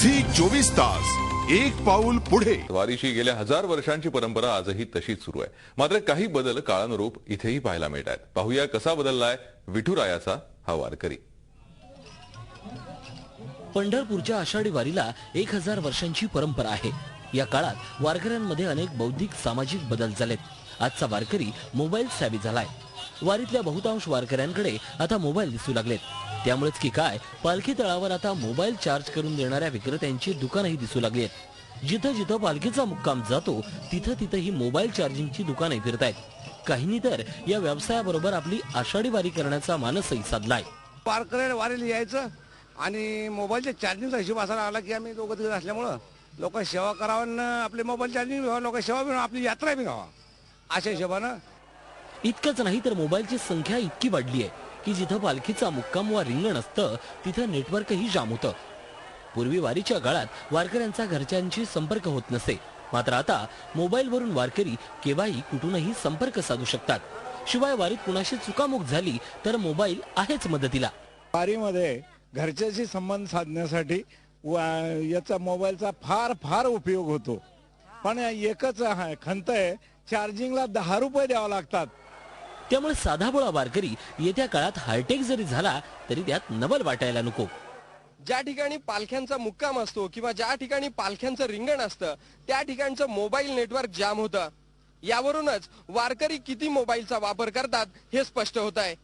Zee 24 Taas एक पाऊल पुढे। वारीशी गेल्या 1000 वर्षांची परंपरा आजही तशीच सुरू आहे। मात्र काही बदल काळानुरूप इथेही पाहायला मिळतात। पाहूया कसा बदललाय विठुरायाचा हा वारकरी। पंढरपूरच्या आषाढी वारीला 1000 वर्षांची परंपरा आहे। या काळात वारकऱ्यांमध्ये अनेक बौद्धिक सामाजिक बदल झालेत। आजचा वारकरी मोबाईल सॅवी झालाय। वारीतल्या बहुतांश वारकऱ्यांकडे आता मोबाईल दिसू लागलेत। त्यामुळेच की काय पालखी तळावर आता मोबाईल चार्ज करून देणाऱ्या विक्रेत्यांची दुकानंही दिसू लागली आहेत। जिथं जिथं पालखीचा मुक्काम जातो तिथं तिथं ही मोबाईल चार्जिंगची दुकाने फिरतायत। काहींनी तर या व्यवसायाबरोबर आपली आषाढी वारी करण्याचा मानसही साधलाय। वारकऱ्याला वारीला यायचं आणि मोबाईलच्या चार्जिंगचा हिशोब असा लागला की आम्ही दोघं तिघं असल्यामुळं लोक सेवा करावं, आपले मोबाईल चार्जिंग व्हावं, लोक सेवा बी आपली यात्रा बी व्हावा अशा हिशोबानं। इतकंच नाही तर मोबाईलची संख्या इतकी वाढली आहे की जिथं पालखीचा मुक्काम वा रिंगण असतं तिथं नेटवर्कही जाम होतं। पूर्वी वारीच्या काळात वारकऱ्यांचा घरच्यांशी संपर्क होत नसे, मात्र आता मोबाईलवरून वारकरी केव्हाही कुठूनही संपर्क साधू शकतात। शिवाय वारीत कुणाशी चुकामुक झाली तर मोबाईल आहेच मदतीला। वारीमध्ये घरच्याशी संबंध साधण्यासाठी याचा मोबाईलचा फार फार उपयोग होतो। पण एकच खंत आहे, चार्जिंगला 10 रुपये द्यावे लागतात। त्यामुळे साधाबोळा वारकरी येत्या काळात हायटेक जरी झाला तरी त्यात नवल वाटायला नको। ज्या ठिकाणी पालख्यांचा मुक्काम असतो किंवा ज्या ठिकाणी पालख्यांचं रिंगण असतं त्या ठिकाणचं मोबाईल नेटवर्क जाम होतं। यावरूनच वारकरी किती मोबाईलचा वापर करतात हे स्पष्ट होत आहे।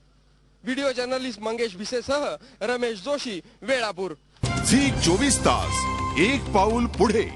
व्हिडिओ जर्नलिस्ट मंगेश भिसेसह रमेश जोशी, वेळापूर। झी 24 तास एक पाऊल पुढे।